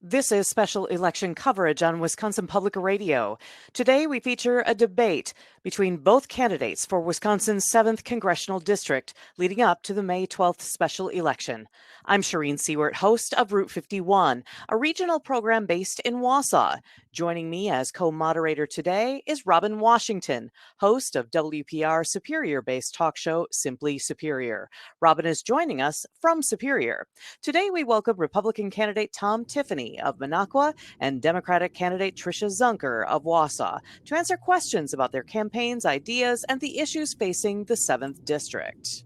This is special election coverage on Wisconsin Public Radio. Today we feature a debate between both candidates for Wisconsin's 7th Congressional District leading up to the May 12th special election. I'm Shereen Siewert, host of Route 51, a regional program based in Wausau. Joining me as co-moderator today is Robin Washington, host of WPR Superior-based talk show Simply Superior. Robin is joining us from Superior. Today we welcome Republican candidate Tom Tiffany of Minocqua and Democratic candidate Tricia Zunker of Wausau to answer questions about their campaigns, ideas, and the issues facing the 7th District.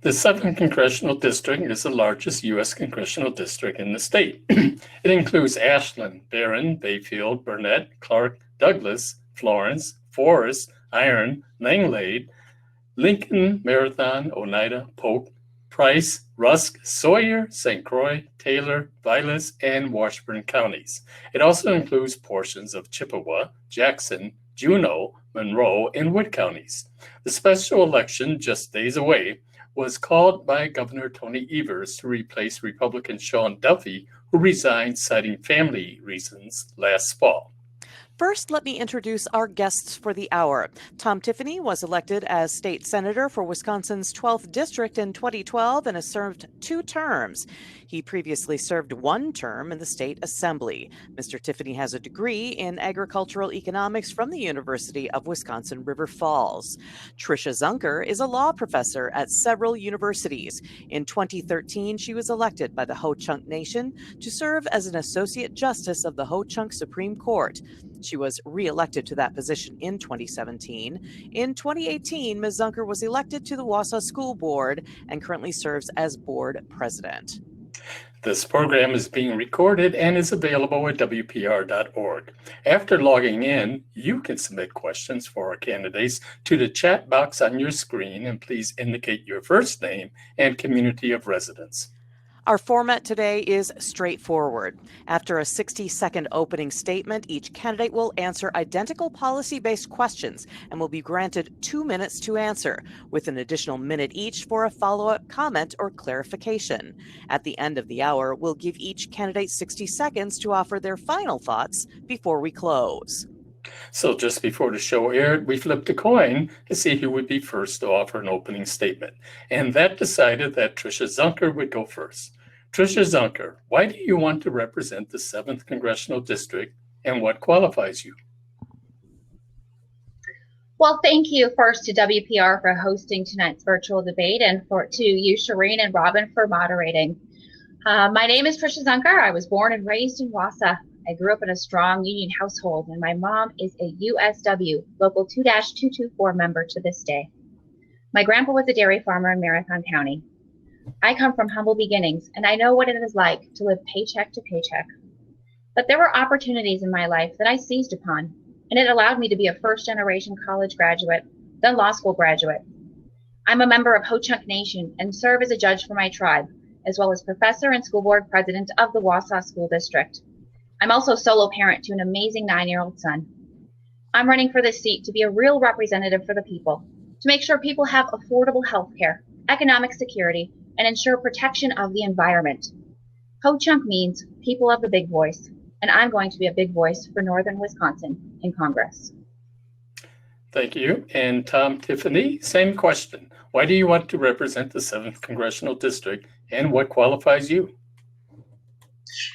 The 7th Congressional District is the largest U.S. congressional district in the state. It includes Ashland, Barron, Bayfield, Burnett, Clark, Douglas, Florence, Forest, Iron, Langlade, Lincoln, Marathon, Oneida, Polk, Price, Rusk, Sawyer, St. Croix, Taylor, Vilas, and Washburn counties. It also includes portions of Chippewa, Jackson, Juneau, Monroe, and Wood counties. The special election, just days away, was called by Governor Tony Evers to replace Republican Sean Duffy, who resigned citing family reasons last fall. First, let me introduce our guests for the hour. Tom Tiffany was elected as state senator for Wisconsin's 12th district in 2012 and has served 2 terms. He previously served 1 term in the state assembly. Mr. Tiffany has a degree in agricultural economics from the University of Wisconsin River Falls. Tricia Zunker is a law professor at several universities. In 2013, she was elected by the Ho-Chunk Nation to serve as an associate justice of the Ho-Chunk Supreme Court. She was re-elected to that position in 2017. In 2018, Ms. Zunker was elected to the Wausau School Board and currently serves as board president. This program is being recorded and is available at WPR.org. After logging in, you can submit questions for our candidates to the chat box on your screen, and please indicate your first name and community of residence. Our format today is straightforward. After a 60-second opening statement, each candidate will answer identical policy-based questions and will be granted 2 minutes to answer, with an additional minute each for a follow-up comment or clarification. At the end of the hour, we'll give each candidate 60 seconds to offer their final thoughts before we close. So just before the show aired, we flipped a coin to see who would be first to offer an opening statement. And that decided that Tricia Zunker would go first. Tricia Zunker, why do you want to represent the 7th Congressional District, and what qualifies you? Well, thank you first to WPR for hosting tonight's virtual debate, and to you, Shereen and Robin, for moderating. My name is Tricia Zunker. I was born and raised in Wausau. I grew up in a strong union household, and my mom is a USW Local 2-224 member to this day. My grandpa was a dairy farmer in Marathon County. I come from humble beginnings, and I know what it is like to live paycheck to paycheck. But there were opportunities in my life that I seized upon, and it allowed me to be a first-generation college graduate, then law school graduate. I'm a member of Ho-Chunk Nation and serve as a judge for my tribe, as well as professor and school board president of the Wausau School District. I'm also a solo parent to an amazing 9-year-old son. I'm running for this seat to be a real representative for the people, to make sure people have affordable health care, economic security, and ensure protection of the environment. Ho-Chunk means people of the big voice, and I'm going to be a big voice for Northern Wisconsin in Congress. Thank you. And Tom Tiffany, same question. Why do you want to represent the 7th Congressional District, and what qualifies you?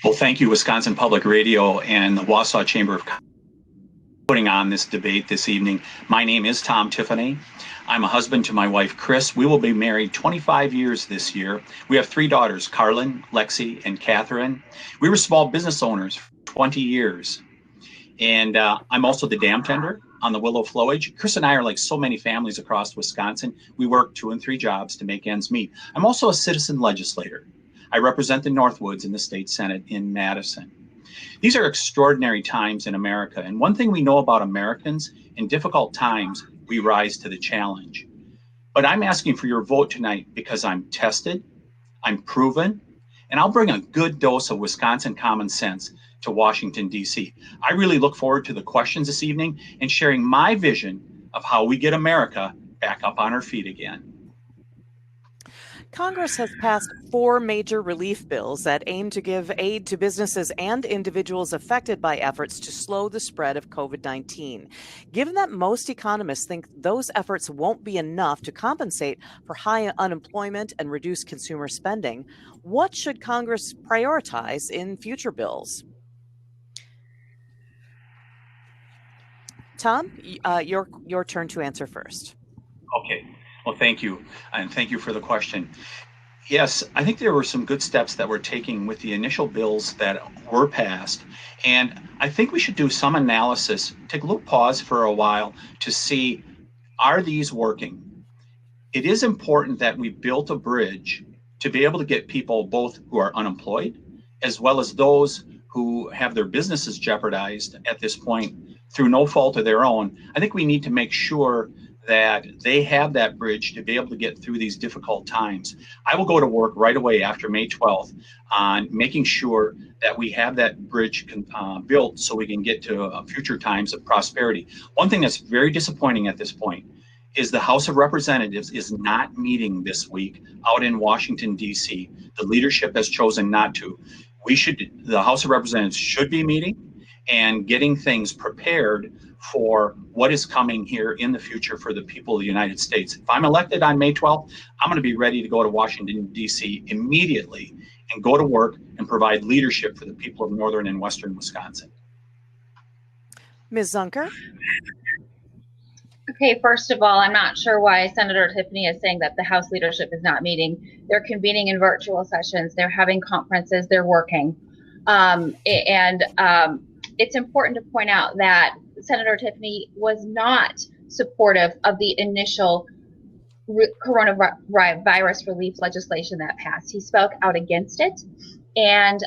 Well, thank you, Wisconsin Public Radio and the Wausau Chamber of Commerce, putting on this debate this evening. My name is Tom Tiffany. I'm a husband to my wife, Chris. We will be married 25 years this year. We have 3 daughters, Carlin, Lexi, and Catherine. We were small business owners for 20 years. And I'm also the dam tender on the Willow Flowage. Chris and I are like so many families across Wisconsin. We work 2 and 3 jobs to make ends meet. I'm also a citizen legislator. I represent the Northwoods in the state Senate in Madison. These are extraordinary times in America. And one thing we know about Americans, in difficult times, we rise to the challenge. But I'm asking for your vote tonight because I'm tested, I'm proven, and I'll bring a good dose of Wisconsin common sense to Washington, D.C. I really look forward to the questions this evening and sharing my vision of how we get America back up on her feet again. Congress has passed 4 major relief bills that aim to give aid to businesses and individuals affected by efforts to slow the spread of COVID-19. Given that most economists think those efforts won't be enough to compensate for high unemployment and reduce consumer spending, what should Congress prioritize in future bills? Tom, your turn to answer first. Okay. Well, thank you. And thank you for the question. Yes, I think there were some good steps that we're taking with the initial bills that were passed. And I think we should do some analysis, take a little pause for a while to see, are these working? It is important that we built a bridge to be able to get people both who are unemployed as well as those who have their businesses jeopardized at this point through no fault of their own. I think we need to make sure that they have that bridge to be able to get through these difficult times. I will go to work right away after May 12th on making sure that we have that bridge built so we can get to future times of prosperity. One thing that's very disappointing at this point is the House of Representatives is not meeting this week out in Washington, D.C. The leadership has chosen not to. The House of Representatives should be meeting and getting things prepared for what is coming here in the future for the people of the United States. If I'm elected on May 12th, I'm going to be ready to go to Washington, D.C. immediately and go to work and provide leadership for the people of northern and western Wisconsin. Ms. Zunker? Okay, first of all, I'm not sure why Senator Tiffany is saying that the House leadership is not meeting. They're convening in virtual sessions, they're having conferences, they're working. It's important to point out that Senator Tiffany was not supportive of the initial coronavirus relief legislation that passed. He spoke out against it, and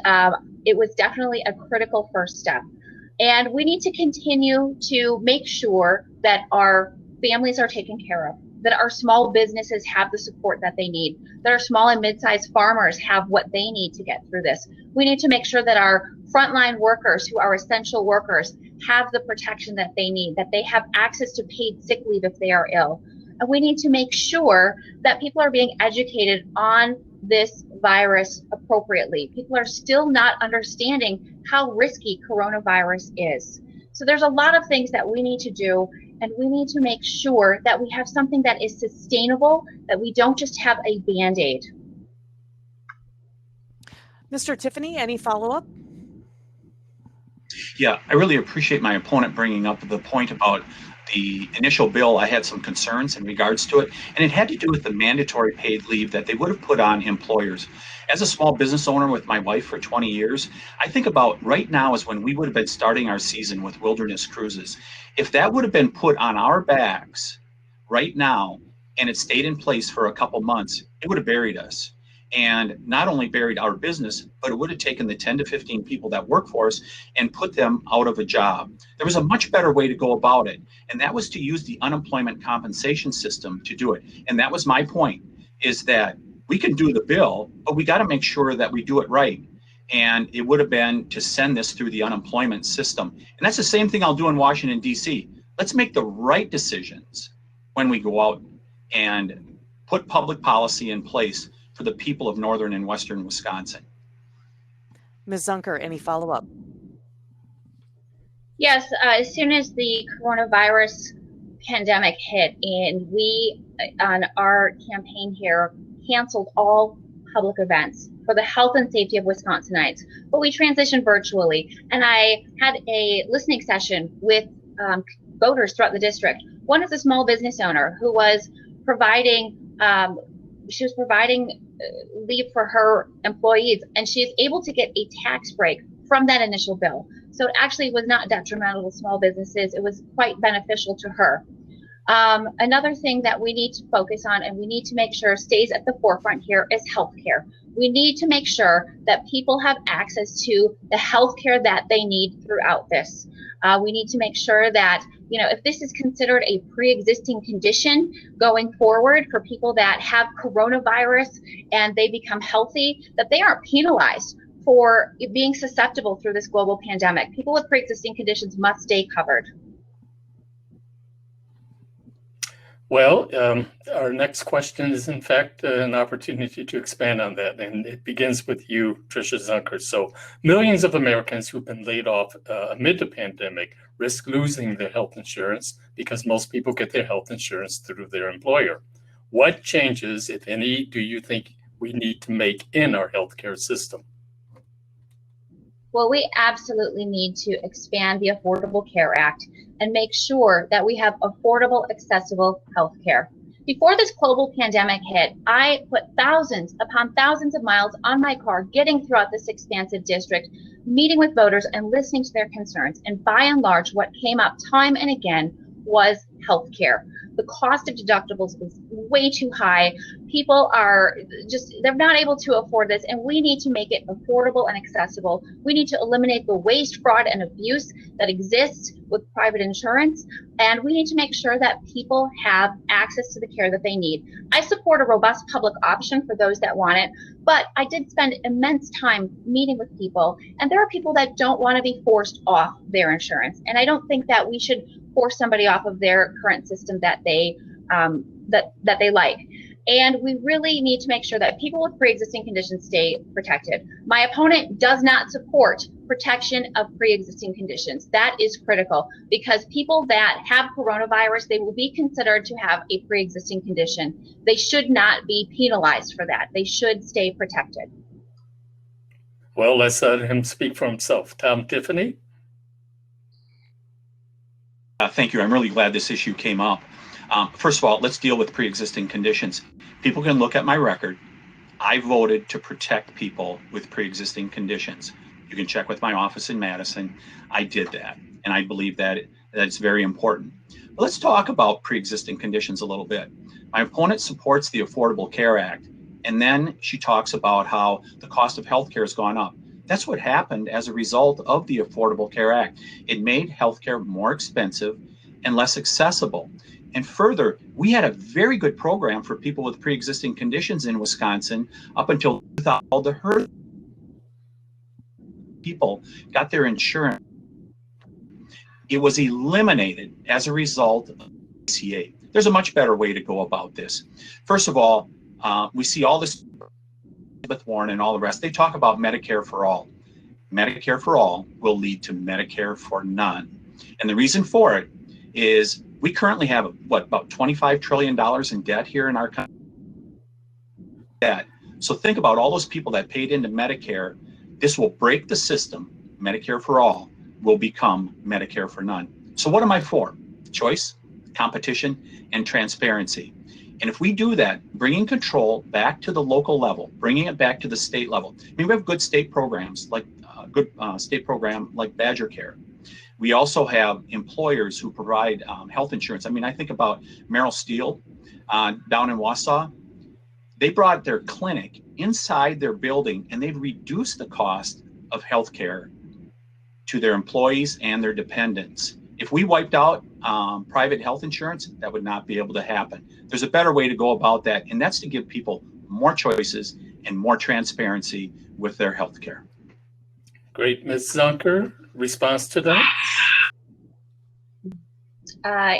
it was definitely a critical first step. And we need to continue to make sure that our families are taken care of, that our small businesses have the support that they need, that our small and mid-sized farmers have what they need to get through this. We need to make sure that our frontline workers who are essential workers have the protection that they need, that they have access to paid sick leave if they are ill. And we need to make sure that people are being educated on this virus appropriately. People are still not understanding how risky coronavirus is. So there's a lot of things that we need to do, and we need to make sure that we have something that is sustainable, that we don't just have a Band-Aid. Mr. Tiffany, any follow-up? Yeah, I really appreciate my opponent bringing up the point about the initial bill. I had some concerns in regards to it, and it had to do with the mandatory paid leave that they would have put on employers. As a small business owner with my wife for 20 years, I think about right now is when we would have been starting our season with wilderness cruises. If that would have been put on our backs right now and it stayed in place for a couple months, it would have buried us. And not only buried our business, but it would have taken the 10 to 15 people that work for us and put them out of a job. There was a much better way to go about it, and that was to use the unemployment compensation system to do it. And that was my point, is that we can do the bill, but we got to make sure that we do it right. And it would have been to send this through the unemployment system. And that's the same thing I'll do in Washington, D.C. Let's make the right decisions when we go out and put public policy in place for the people of northern and western Wisconsin. Ms. Zunker, any follow-up? Yes, as soon as the coronavirus pandemic hit, and we, on our campaign here, canceled all public events for the health and safety of Wisconsinites, but we transitioned virtually, and I had a listening session with voters throughout the district. One is a small business owner who was providing leave for her employees, and she is able to get a tax break from that initial bill. So it actually was not detrimental to small businesses. It was quite beneficial to her. Another thing that we need to focus on, and we need to make sure stays at the forefront here, is healthcare. We need to make sure that people have access to the healthcare that they need throughout this. We need to make sure that, you know, if this is considered a pre-existing condition going forward for people that have coronavirus and they become healthy, that they aren't penalized for being susceptible through this global pandemic. People with pre-existing conditions must stay covered. Well, our next question is, in fact, an opportunity to expand on that, and it begins with you, Tricia Zunker. So, millions of Americans who've been laid off amid the pandemic risk losing their health insurance because most people get their health insurance through their employer. What changes, if any, do you think we need to make in our healthcare system? Well, we absolutely need to expand the Affordable Care Act and make sure that we have affordable, accessible health care. Before this global pandemic hit, I put thousands upon thousands of miles on my car getting throughout this expansive district, meeting with voters and listening to their concerns. And by and large, what came up time and again was health care. The cost of deductibles is way too high. People are they're not able to afford this, and we need to make it affordable and accessible. We need to eliminate the waste, fraud, and abuse that exists with private insurance, and we need to make sure that people have access to the care that they need. I support a robust public option for those that want it, but I did spend immense time meeting with people, and there are people that don't want to be forced off their insurance, and I don't think that we should force somebody off of their current system that they like. And we really need to make sure that people with pre-existing conditions stay protected. My opponent does not support protection of pre-existing conditions. That is critical, because people that have coronavirus, they will be considered to have a pre-existing condition. They should not be penalized for that. They should stay protected. Well, let's let him speak for himself. Tom Tiffany? Thank you. I'm really glad this issue came up. First of all, let's deal with pre-existing conditions. People can look at my record. I voted to protect people with pre-existing conditions. You can check with my office in Madison. I did that, and I believe that that's very important. But let's talk about pre-existing conditions a little bit. My opponent supports the Affordable Care Act, and then she talks about how the cost of healthcare has gone up. That's what happened as a result of the Affordable Care Act. It made healthcare more expensive and less accessible. And further, we had a very good program for people with pre-existing conditions in Wisconsin up until 2000. All the herd people got their insurance. It was eliminated as a result of ACA. There's a much better way to go about this. First of all, we see all this with Warren and all the rest. They talk about Medicare for all. Medicare for all will lead to Medicare for none. And the reason for it is we currently have, about $25 trillion in debt here in our country. So think about all those people that paid into Medicare. This will break the system. Medicare for all will become Medicare for none. So what am I for? Choice, competition, and transparency. And if we do that, bringing control back to the local level, bringing it back to the state level. I mean, we have good state programs, like a good state program like Badger Care. We also have employers who provide health insurance. I mean, I think about Merrill Steel down in Wausau. They brought their clinic inside their building, and they've reduced the cost of healthcare to their employees and their dependents. If we wiped out private health insurance, that would not be able to happen. There's a better way to go about that, and that's to give people more choices and more transparency with their health care. Great. Ms. Zunker, response to that?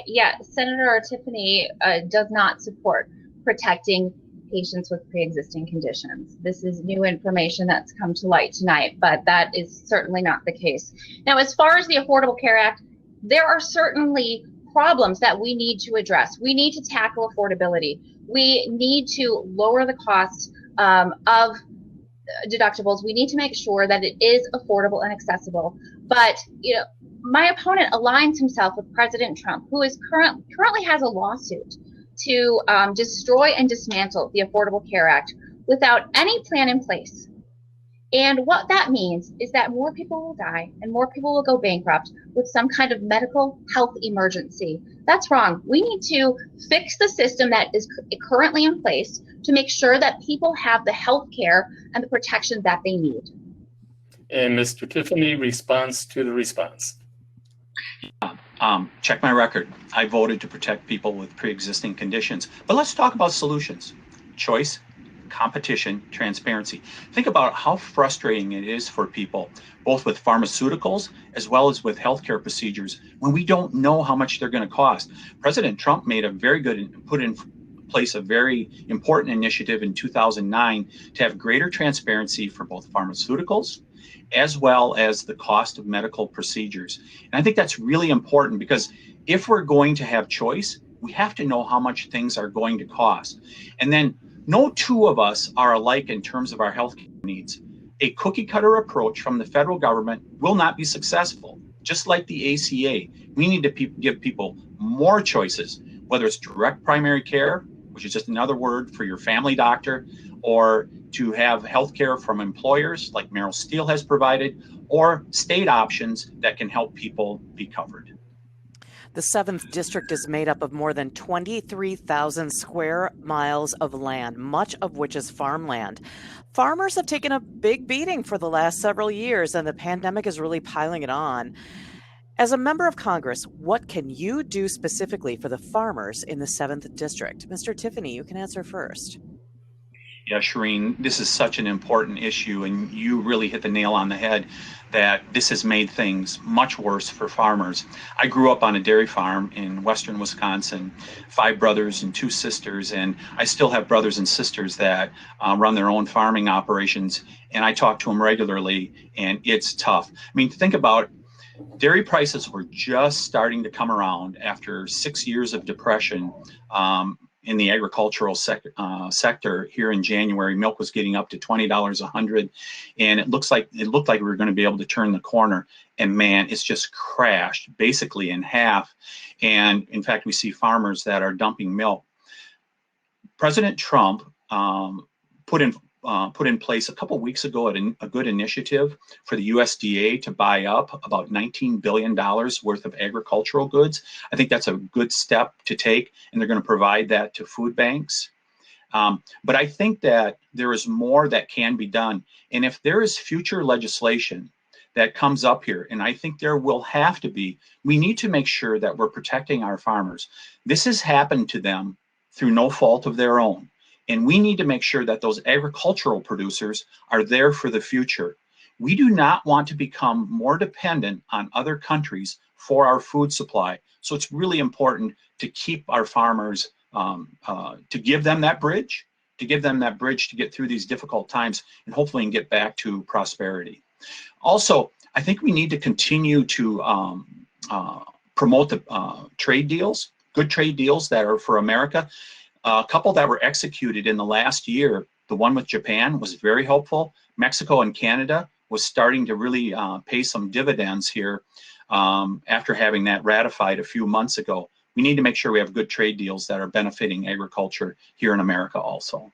Yeah, Senator Tiffany does not support protecting patients with pre-existing conditions. This is new information that's come to light tonight, but that is certainly not the case. Now, as far as the Affordable Care Act, there are certainly problems that we need to address. We need to tackle affordability. We need to lower the cost of deductibles. We need to make sure that it is affordable and accessible. But my opponent aligns himself with President Trump, who is currently has a lawsuit to destroy and dismantle the Affordable Care Act without any plan in place. And what that means is that more people will die and more people will go bankrupt with some kind of medical health emergency. That's wrong. We need to fix the system that is currently in place to make sure that people have the health care and the protection that they need. And Mr. Tiffany responds to the response. Check my record. I voted to protect people with pre-existing conditions. But let's talk about solutions. Choice, competition, transparency. Think about how frustrating it is for people, both with pharmaceuticals as well as with healthcare procedures, when we don't know how much they're going to cost. President Trump made put in place a very important initiative in 2009 to have greater transparency for both pharmaceuticals as well as the cost of medical procedures. And I think that's really important, because if we're going to have choice, we have to know how much things are going to cost. And then no two of us are alike in terms of our health needs. A cookie cutter approach from the federal government will not be successful. Just like the ACA, we need to give people more choices, whether it's direct primary care, which is just another word for your family doctor, or to have health care from employers like Merrill Steele has provided, or state options that can help people be covered. The 7th District is made up of more than 23,000 square miles of land, much of which is farmland. Farmers have taken a big beating for the last several years, and the pandemic is really piling it on. As a member of Congress, what can you do specifically for the farmers in the 7th District? Mr. Tiffany, you can answer first. Yeah, Shereen, this is such an important issue, and you really hit the nail on the head that this has made things much worse for farmers. I grew up on a dairy farm in western Wisconsin, 5 brothers and 2 sisters, and I still have brothers and sisters that run their own farming operations, and I talk to them regularly, and it's tough. I mean, think about dairy prices were just starting to come around after 6 years of depression. In the agricultural sector here in January, milk was getting up to $20 a hundred, and it looked like we were going to be able to turn the corner. And man, it's just crashed basically in half. And in fact, we see farmers that are dumping milk. President Trump put in place a couple weeks ago a good initiative for the USDA to buy up about $19 billion worth of agricultural goods. I think that's a good step to take, and they're going to provide that to food banks. But I think that there is more that can be done. And if there is future legislation that comes up here, and I think there will have to be, we need to make sure that we're protecting our farmers. This has happened to them through no fault of their own. And we need to make sure that those agricultural producers are there for the future. We do not want to become more dependent on other countries for our food supply. So it's really important to keep our farmers, to give them that bridge, to get through these difficult times, and hopefully get back to prosperity. Also, I think we need to continue to promote the trade deals, good trade deals that are for America. A couple that were executed in the last year, the one with Japan was very helpful. Mexico and Canada was starting to really pay some dividends here after having that ratified a few months ago. We need to make sure we have good trade deals that are benefiting agriculture here in America also.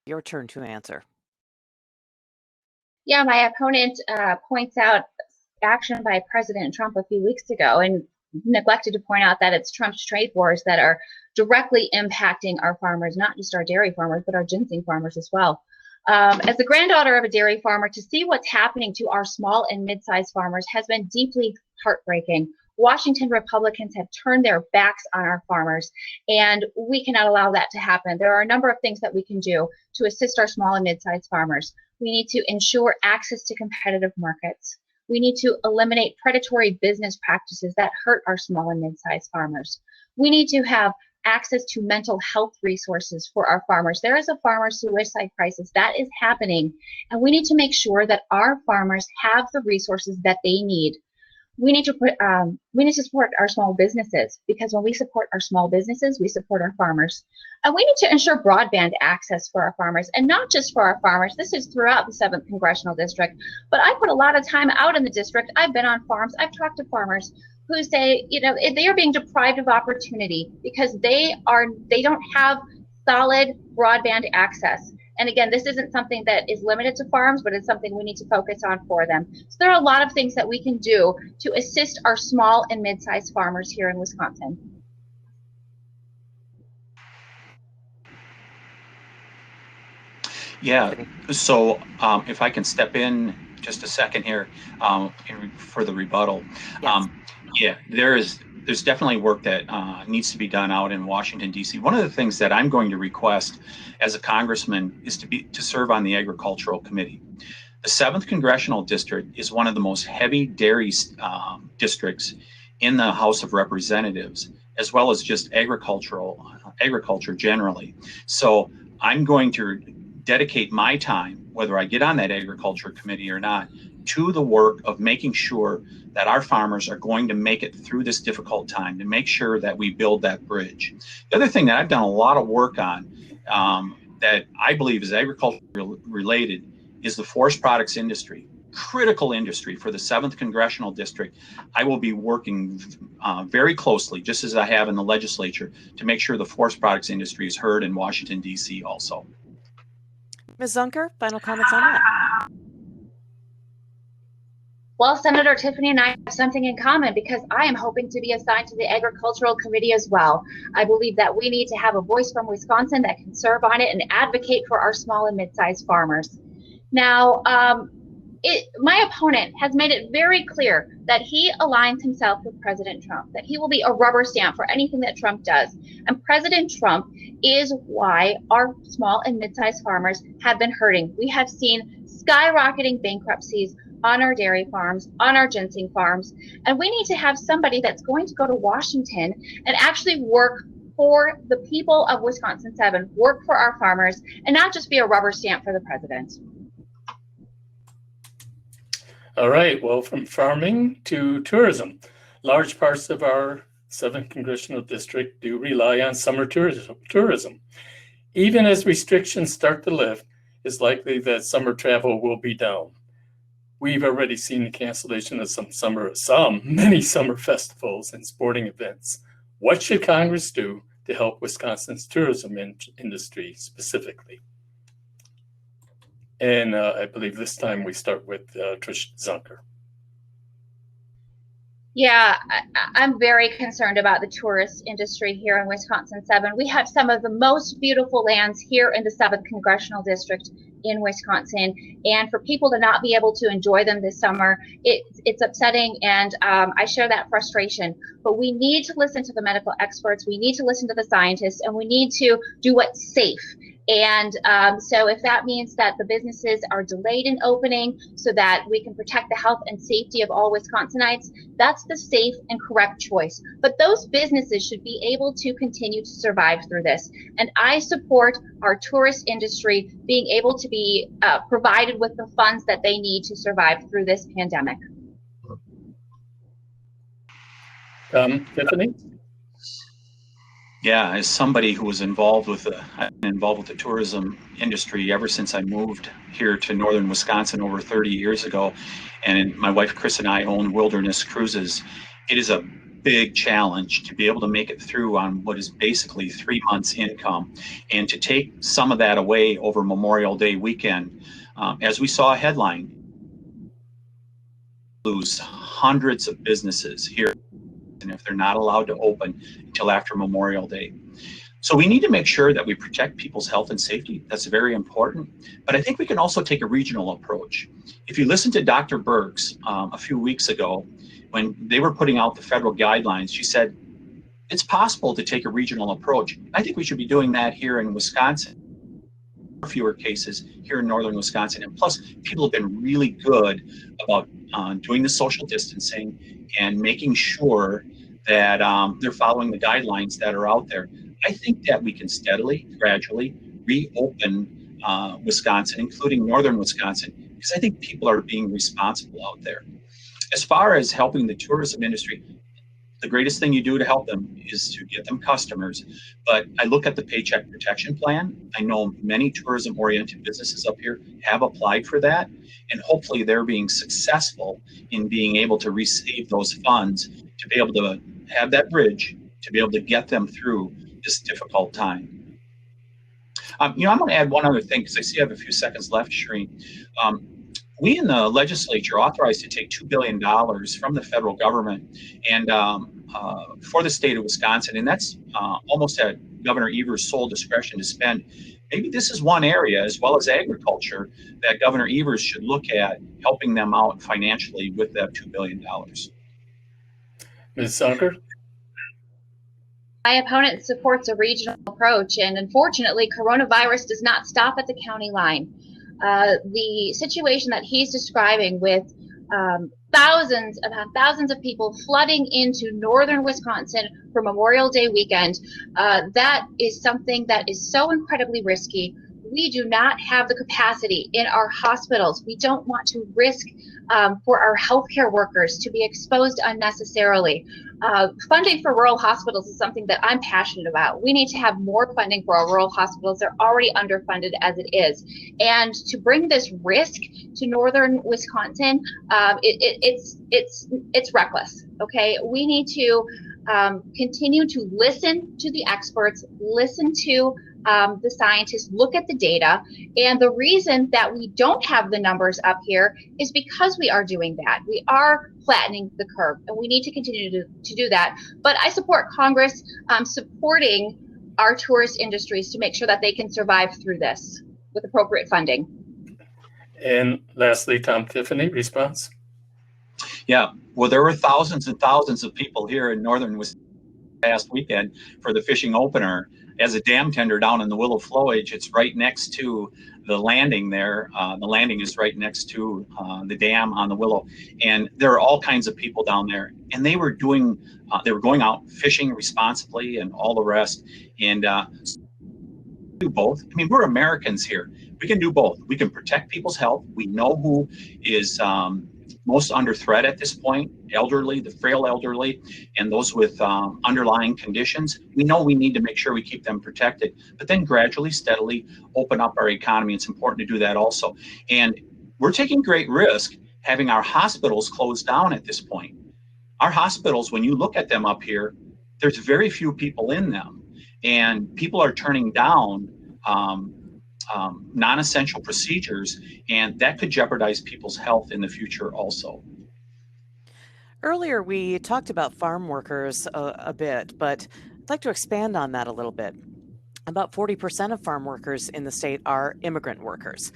Your turn to answer. Yeah, my opponent points out action by President Trump a few weeks ago, and neglected to point out that it's Trump's trade wars that are directly impacting our farmers, not just our dairy farmers, but our ginseng farmers as well. As the granddaughter of a dairy farmer, to see what's happening to our small and mid-sized farmers has been deeply heartbreaking. Washington Republicans have turned their backs on our farmers, and we cannot allow that to happen. There are a number of things that we can do to assist our small and mid-sized farmers. We need to ensure access to competitive markets. We need to eliminate predatory business practices that hurt our small and mid-sized farmers. We need to have access to mental health resources for our farmers. There is a farmer suicide crisis that is happening, and we need to make sure that our farmers have the resources that they need. We need to support our small businesses, because when we support our small businesses, we support our farmers. And we need to ensure broadband access for our farmers, and not just for our farmers. This is throughout the 7th Congressional District. But I put a lot of time out in the district. I've been on farms. I've talked to farmers who say, you know, they are being deprived of opportunity because they don't have solid broadband access. And again, this isn't something that is limited to farms, but it's something we need to focus on for them. So there are a lot of things that we can do to assist our small and mid-sized farmers here in Wisconsin. Yeah, so if I can step in just a second here for the rebuttal. Yes. Yeah, there is there's definitely work that needs to be done out in Washington, D.C. One of the things that I'm going to request as a congressman is to serve on the Agricultural Committee. The 7th Congressional District is one of the most heavy dairy districts in the House of Representatives, as well as just agriculture generally. So I'm going to dedicate my time, whether I get on that Agriculture Committee or not, to the work of making sure that our farmers are going to make it through this difficult time, to make sure that we build that bridge. The other thing that I've done a lot of work on that I believe is agriculture related is the forest products industry, critical industry for the 7th Congressional District. I will be working very closely, just as I have in the legislature, to make sure the forest products industry is heard in Washington, D.C. also. Ms. Zunker, final comments on that? Well, Senator Tiffany and I have something in common because I am hoping to be assigned to the Agricultural Committee as well. I believe that we need to have a voice from Wisconsin that can serve on it and advocate for our small and mid-sized farmers. Now, my opponent has made it very clear that he aligns himself with President Trump, that he will be a rubber stamp for anything that Trump does. And President Trump is why our small and mid-sized farmers have been hurting. We have seen skyrocketing bankruptcies on our dairy farms, on our ginseng farms, and we need to have somebody that's going to go to Washington and actually work for the people of Wisconsin 7, work for our farmers, and not just be a rubber stamp for the president. All right, well, from farming to tourism, large parts of our 7th Congressional District do rely on summer tourism. Even as restrictions start to lift, it's likely that summer travel will be down. We've already seen the cancellation of many summer festivals and sporting events. What should Congress do to help Wisconsin's tourism industry specifically? And I believe this time we start with Tricia Zunker. Yeah, I'm very concerned about the tourist industry here in Wisconsin 7. We have some of the most beautiful lands here in the 7th Congressional District in Wisconsin. And for people to not be able to enjoy them this summer, it's upsetting. And I share that frustration. But we need to listen to the medical experts. We need to listen to the scientists. And we need to do what's safe. And so if that means that the businesses are delayed in opening so that we can protect the health and safety of all Wisconsinites, that's the safe and correct choice. But those businesses should be able to continue to survive through this. And I support our tourist industry being able to be provided with the funds that they need to survive through this pandemic. Tiffany? Yeah, as somebody who was involved with the tourism industry ever since I moved here to northern Wisconsin over 30 years ago, and my wife Chris and I own Wilderness Cruises, it is a big challenge to be able to make it through on what is basically 3 months income, and to take some of that away over Memorial Day weekend. As we saw a headline, lose hundreds of businesses here, and if they're not allowed to open until after Memorial Day. So we need to make sure that we protect people's health and safety. That's very important. But I think we can also take a regional approach. If you listen to Dr. Birx a few weeks ago, when they were putting out the federal guidelines, she said, it's possible to take a regional approach. I think we should be doing that here in Wisconsin. Fewer cases here in northern Wisconsin. And plus, people have been really good about doing the social distancing and making sure that they're following the guidelines that are out there. I think that we can steadily, gradually reopen Wisconsin, including northern Wisconsin, because I think people are being responsible out there. As far as helping the tourism industry, the greatest thing you do to help them is to get them customers. But I look at the Paycheck Protection Plan. I know many tourism-oriented businesses up here have applied for that, and hopefully they're being successful in being able to receive those funds to be able to have that bridge, to be able to get them through this difficult time. I'm going to add one other thing, because I see I have a few seconds left, Shereen. We in the legislature authorized to take $2 billion from the federal government and for the state of Wisconsin, and that's almost at Governor Evers' sole discretion to spend. Maybe this is one area, as well as agriculture, that Governor Evers should look at helping them out financially with that $2 billion. Ms. Zunker? My opponent supports a regional approach, and unfortunately, coronavirus does not stop at the county line. The situation that he's describing with thousands of people flooding into northern Wisconsin for Memorial Day weekend, that is something that is so incredibly risky. We do not have the capacity in our hospitals. We don't want to risk for our healthcare workers to be exposed unnecessarily. Funding for rural hospitals is something that I'm passionate about. We need to have more funding for our rural hospitals. They're already underfunded as it is. And to bring this risk to northern Wisconsin, it's reckless. Okay, we need to continue to listen to the experts, listen to the scientists, look at the data. And the reason that we don't have the numbers up here is because we are doing that. We are flattening the curve, and we need to continue to do that. But I support Congress supporting our tourist industries to make sure that they can survive through this with appropriate funding. And lastly, Tom Tiffany, response? Yeah, well, there were thousands and thousands of people here in northern Wisconsin past weekend for the fishing opener. As a dam tender down in the Willow Flowage, it's right next to the landing there. The landing is right next to the dam on the Willow, and there are all kinds of people down there. And they were going out fishing responsibly and all the rest. And do both. I mean, we're Americans here. We can do both. We can protect people's health. We know who is most under threat at this point: elderly, the frail elderly, and those with underlying conditions. We know we need to make sure we keep them protected, but then gradually, steadily open up our economy. It's important to do that also. And we're taking great risk having our hospitals closed down at this point. Our hospitals, when you look at them up here, there's very few people in them, and people are turning down non-essential procedures, and that could jeopardize people's health in the future also. Earlier, we talked about farm workers a bit, but I'd like to expand on that a little bit. About 40% of farm workers in the state are immigrant workers.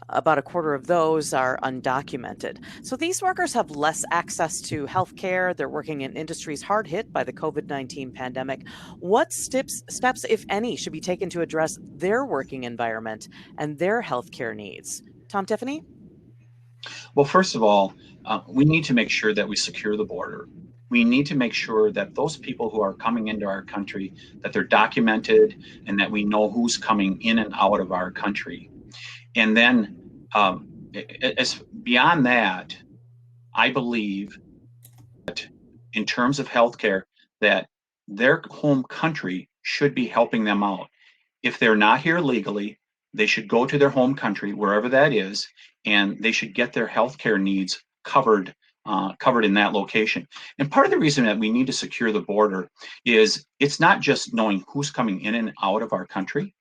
About a quarter of those are undocumented. So these workers have less access to health care. They're working in industries hard hit by the COVID-19 pandemic. What steps, if any, should be taken to address their working environment and their health care needs? Tom Tiffany? Well, first of all, we need to make sure that we secure the border. We need to make sure that those people who are coming into our country, that they're documented and that we know who's coming in and out of our country. And then as beyond that, I believe that in terms of healthcare, that their home country should be helping them out. If they're not here legally, they should go to their home country, wherever that is, and they should get their healthcare needs covered in that location. And part of the reason that we need to secure the border is it's not just knowing who's coming in and out of our country.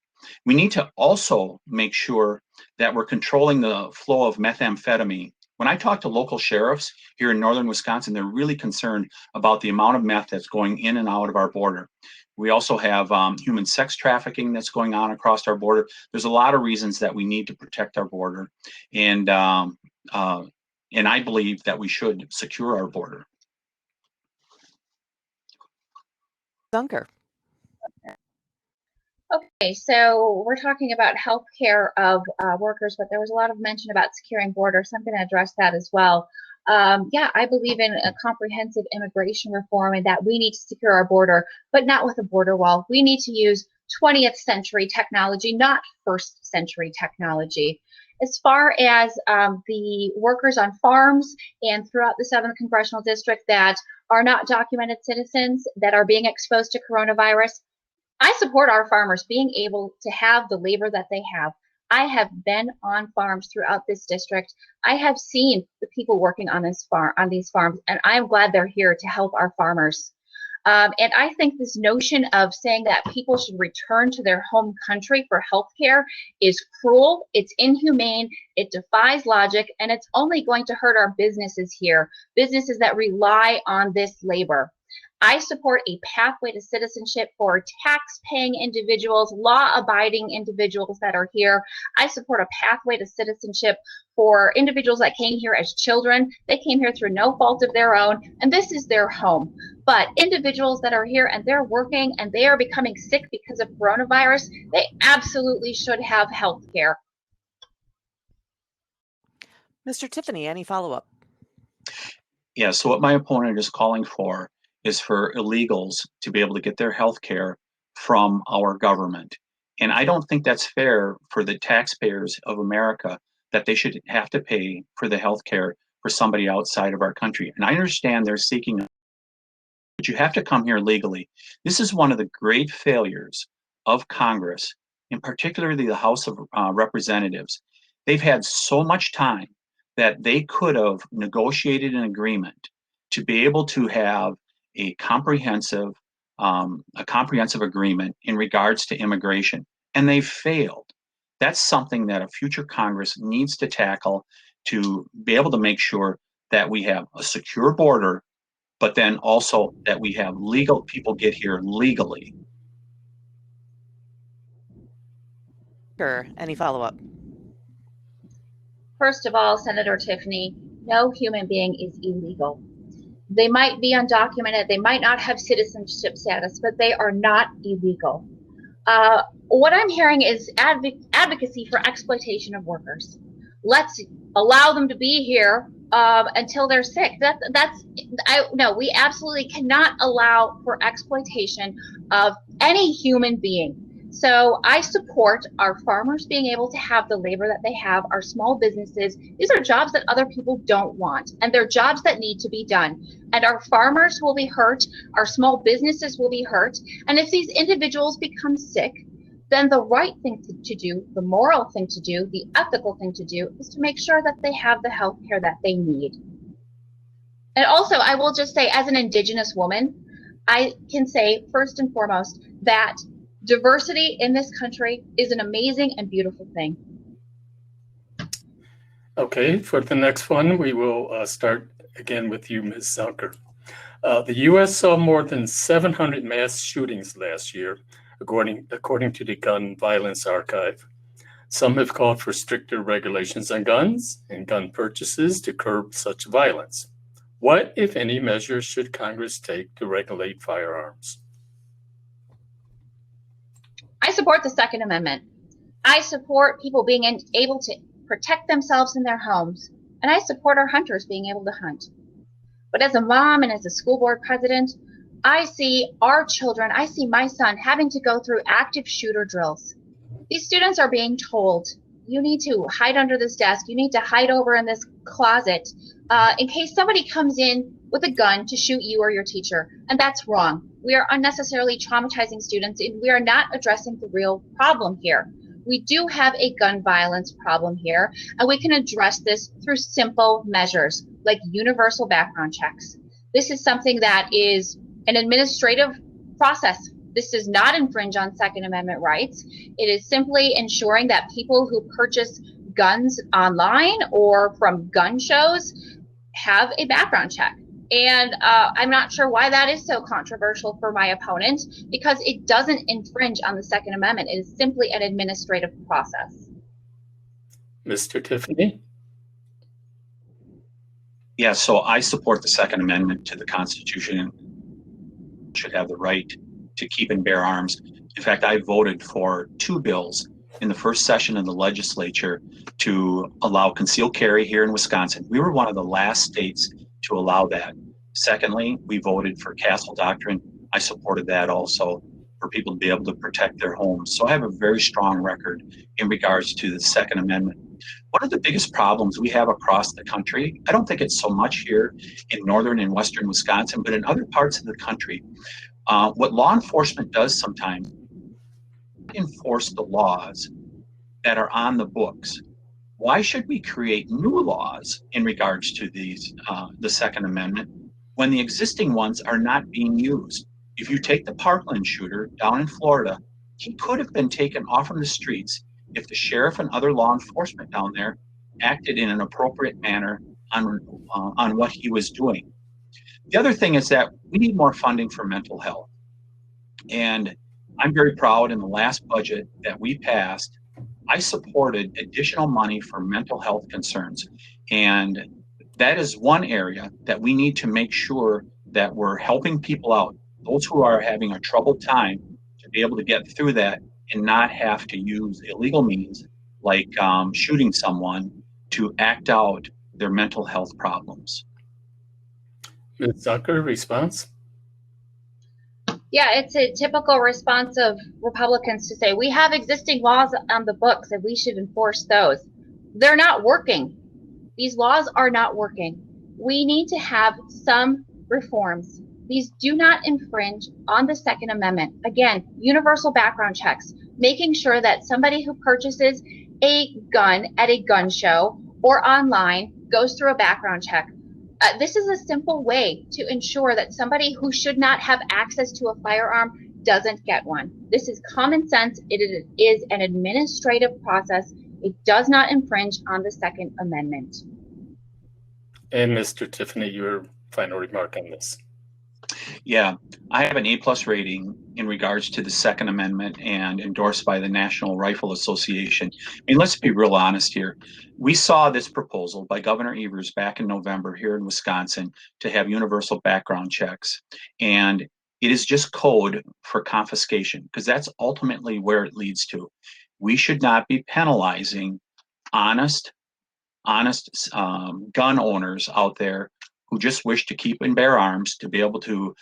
We need to also make sure that we're controlling the flow of methamphetamine. When I talk to local sheriffs here in northern Wisconsin, they're really concerned about the amount of meth that's going in and out of our border. We also have human sex trafficking that's going on across our border. There's a lot of reasons that we need to protect our border, and I believe that we should secure our border. Zunker. Okay, so we're talking about healthcare of workers, but there was a lot of mention about securing borders. So I'm going to address that as well. Yeah, I believe in a comprehensive immigration reform and that we need to secure our border, but not with a border wall. We need to use 20th century technology, not first century technology. As far as the workers on farms and throughout the 7th Congressional District that are not documented citizens that are being exposed to coronavirus, I support our farmers being able to have the labor that they have. I have been on farms throughout this district. I have seen the people working on these farms, and I'm glad they're here to help our farmers. And I think this notion of saying that people should return to their home country for healthcare is cruel, it's inhumane, it defies logic, and it's only going to hurt our businesses here, businesses that rely on this labor. I support a pathway to citizenship for tax-paying individuals, law-abiding individuals that are here. I support a pathway to citizenship for individuals that came here as children. They came here through no fault of their own, and this is their home. But individuals that are here and they're working and they are becoming sick because of coronavirus, they absolutely should have health care. Mr. Tiffany, any follow-up? Yeah, so what my opponent is calling for is for illegals to be able to get their health care from our government. And I don't think that's fair for the taxpayers of America that they should have to pay for the health care for somebody outside of our country. And I understand they're seeking, but you have to come here legally. This is one of the great failures of Congress, in particularly the House of Representatives. They've had so much time that they could have negotiated an agreement to be able to have a comprehensive agreement in regards to immigration, and they failed. That's something that a future Congress needs to tackle to be able to make sure that we have a secure border, but then also that we have legal people get here legally. Sure. Any follow-up? First of all, Senator Tiffany, no human being is illegal. They might be undocumented, they might not have citizenship status, but they are not illegal. What I'm hearing is advocacy for exploitation of workers. Let's allow them to be here until they're sick. No, we absolutely cannot allow for exploitation of any human being. So I support our farmers being able to have the labor that they have, our small businesses. These are jobs that other people don't want, and they're jobs that need to be done. And our farmers will be hurt, our small businesses will be hurt, and if these individuals become sick, then the right thing to do, the moral thing to do, the ethical thing to do is to make sure that they have the health care that they need. And also, I will just say, as an Indigenous woman, I can say first and foremost that diversity in this country is an amazing and beautiful thing. Okay, for the next one, we will start again with you, Ms. Zunker. The U.S. saw more than 700 mass shootings last year, according to the Gun Violence Archive. Some have called for stricter regulations on guns and gun purchases to curb such violence. What, if any, measures should Congress take to regulate firearms? I support the Second Amendment. I support people being able to protect themselves in their homes, and I support our hunters being able to hunt. But as a mom and as a school board president, I see our children, I see my son having to go through active shooter drills. These students are being told, you need to hide under this desk, you need to hide over in this closet in case somebody comes in with a gun to shoot you or your teacher, and that's wrong. We are unnecessarily traumatizing students, and we are not addressing the real problem here. We do have a gun violence problem here, and we can address this through simple measures like universal background checks. This is something that is an administrative process. This does not infringe on Second Amendment rights. It is simply ensuring that people who purchase guns online or from gun shows have a background check. And I'm not sure why that is so controversial for my opponent, because it doesn't infringe on the Second Amendment. It is simply an administrative process. Mr. Tiffany? Yeah, so I support the Second Amendment to the Constitution. Should have the right to keep and bear arms. In fact, I voted for 2 bills in the first session of the legislature to allow concealed carry here in Wisconsin. We were one of the last states to allow that. Secondly, we voted for castle doctrine. I supported that also, for people to be able to protect their homes. So I have a very strong record in regards to the Second Amendment. One of the biggest problems we have across the country, I don't think it's so much here in northern and western Wisconsin, but in other parts of the country, what law enforcement does sometimes enforce the laws that are on the books. Why should we create new laws in regards to these, the Second Amendment, when the existing ones are not being used? If you take the Parkland shooter down in Florida, he could have been taken off from the streets if the sheriff and other law enforcement down there acted in an appropriate manner on what he was doing. The other thing is that we need more funding for mental health. And I'm very proud in the last budget that we passed, I supported additional money for mental health concerns. And that is one area that we need to make sure that we're helping people out, those who are having a troubled time, to be able to get through that and not have to use illegal means like shooting someone to act out their mental health problems. Ms. Zunker, response? Yeah, it's a typical response of Republicans to say, we have existing laws on the books and we should enforce those. They're not working. These laws are not working. We need to have some reforms. These do not infringe on the Second Amendment. Again, universal background checks, making sure that somebody who purchases a gun at a gun show or online goes through a background check. This is a simple way to ensure that somebody who should not have access to a firearm doesn't get one. This is common sense. It is an administrative process. It does not infringe on the Second Amendment. And Mr. Tiffany, your final remark on this. Yeah, I have an A+ rating in regards to the Second Amendment and endorsed by the National Rifle Association. I mean, let's be real honest here. We saw this proposal by Governor Evers back in November here in Wisconsin to have universal background checks. And it is just code for confiscation, because that's ultimately where it leads to. We should not be penalizing honest gun owners out there who just wish to keep and bear arms to be able to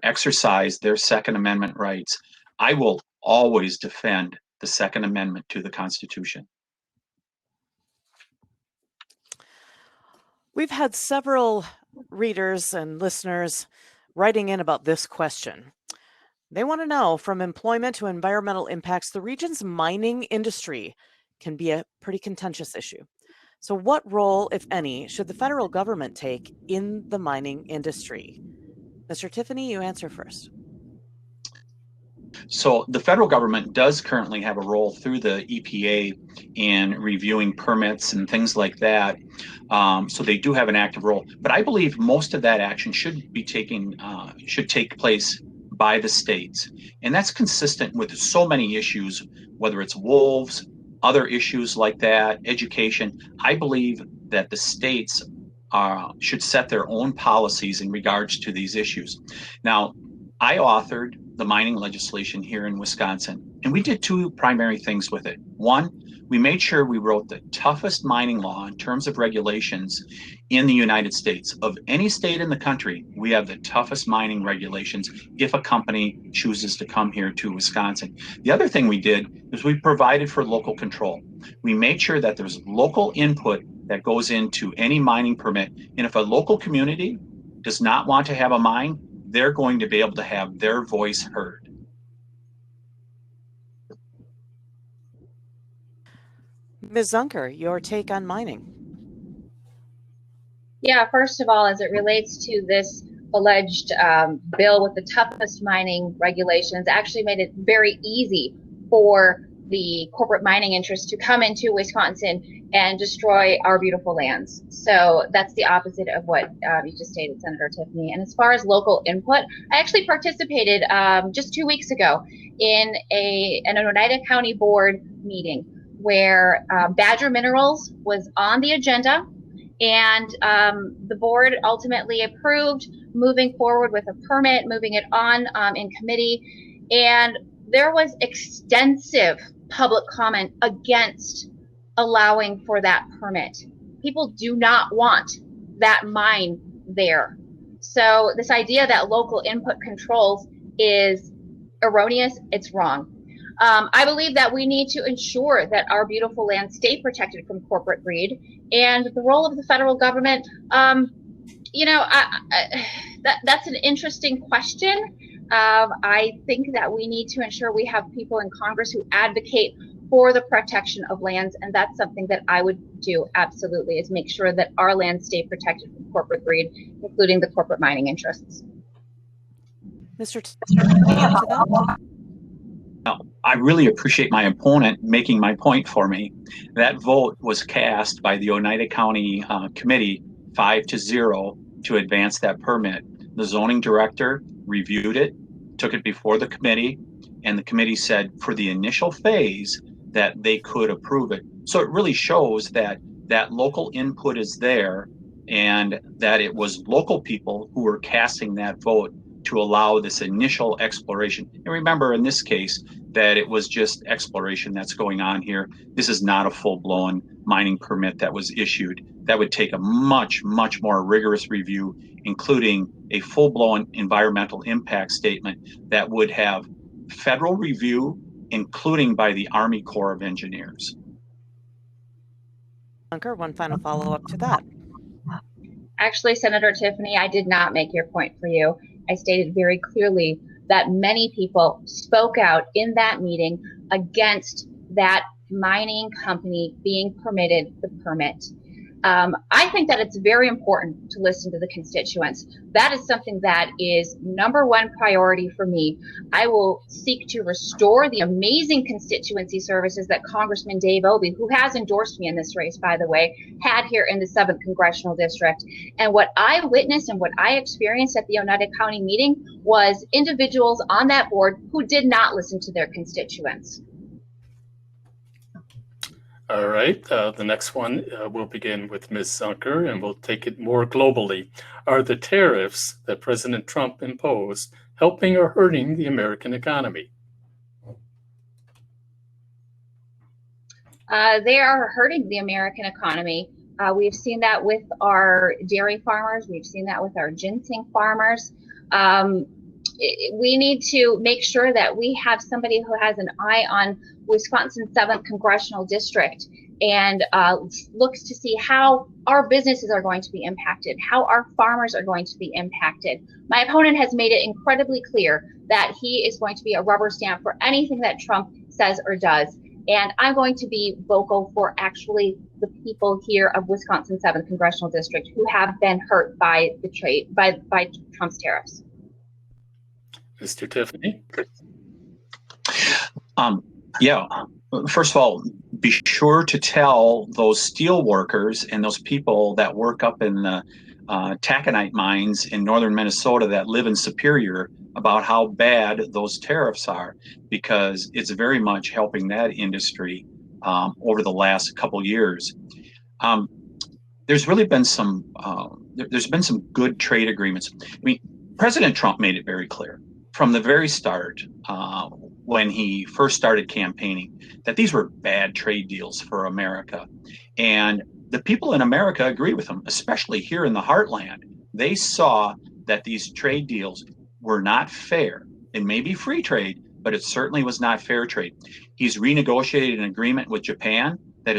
exercise their Second Amendment rights. I will always defend the Second Amendment to the Constitution. We've had several readers and listeners writing in about this question. They want to know, from employment to environmental impacts, the region's mining industry can be a pretty contentious issue. So what role, if any, should the federal government take in the mining industry? Mr. Tiffany, you answer first. So the federal government does currently have a role through the EPA in reviewing permits and things like that. So they do have an active role, but I believe most of that action should take place by the states. And that's consistent with so many issues, whether it's wolves, other issues like that, education. I believe that the states should set their own policies in regards to these issues. Now, I authored the mining legislation here in Wisconsin, and we did two primary things with it. One, we made sure we wrote the toughest mining law in terms of regulations in the United States. Of any state in the country, we have the toughest mining regulations if a company chooses to come here to Wisconsin. The other thing we did is we provided for local control. We made sure that there's local input that goes into any mining permit. And if a local community does not want to have a mine, they're going to be able to have their voice heard. Ms. Zunker, your take on mining. Yeah, first of all, as it relates to this alleged bill with the toughest mining regulations, actually made it very easy for the corporate mining interests to come into Wisconsin and destroy our beautiful lands. So that's the opposite of what you just stated, Senator Tiffany. And as far as local input, I actually participated just 2 weeks ago in an Oneida County Board meeting where Badger Minerals was on the agenda, and the board ultimately approved moving forward with a permit, moving it on in committee, and there was extensive public comment against allowing for that permit. People do not want that mine there. So this idea that local input controls is erroneous, it's wrong. I believe that we need to ensure that our beautiful land stay protected from corporate greed, and the role of the federal government, that's an interesting question. I think that we need to ensure we have people in Congress who advocate for the protection of lands, and that's something that I would do absolutely, is make sure that our lands stay protected from corporate greed, including the corporate mining interests. Mr. Tiffany, Now, I really appreciate my opponent making my point for me. That vote was cast by the Oneida County Committee 5-0 to advance that permit. The zoning director reviewed it, took it before the committee, and the committee said for the initial phase that they could approve it. So it really shows that that local input is there, and that it was local people who were casting that vote to allow this initial exploration. And remember, in this case, that it was just exploration that's going on here. This is not a full-blown mining permit that was issued. That would take a much, much more rigorous review, including a full-blown environmental impact statement that would have federal review, including by the Army Corps of Engineers. Zunker, one final follow-up to that. Actually, Senator Tiffany, I did not make your point for you. I stated very clearly that many people spoke out in that meeting against that mining company being permitted the permit. I think that it's very important to listen to the constituents. That is something that is number one priority for me. I will seek to restore the amazing constituency services that Congressman Dave Obey, who has endorsed me in this race, by the way, had here in the 7th Congressional District. And what I witnessed and what I experienced at the Oneida County meeting was individuals on that board who did not listen to their constituents. All right, the next one will begin with Ms. Zunker, and we'll take it more globally. Are the tariffs that President Trump imposed helping or hurting the American economy? They are hurting the American economy. We've seen that with our dairy farmers. We've seen that with our ginseng farmers. We need to make sure that we have somebody who has an eye on Wisconsin's 7th Congressional District and looks to see how our businesses are going to be impacted, how our farmers are going to be impacted. My opponent has made it incredibly clear that he is going to be a rubber stamp for anything that Trump says or does. And I'm going to be vocal for actually the people here of Wisconsin's 7th Congressional District who have been hurt by the trade, by Trump's tariffs. Mr. Tiffany? Yeah, first of all, be sure to tell those steel workers and those people that work up in the taconite mines in northern Minnesota that live in Superior about how bad those tariffs are, because it's very much helping that industry over the last couple years. There's really been some good trade agreements. I mean, President Trump made it very clear from the very start when he first started campaigning that these were bad trade deals for America. And the people in America agree with him, especially here in the heartland. They saw that these trade deals were not fair. It may be free trade, but it certainly was not fair trade. He's renegotiated an agreement with Japan that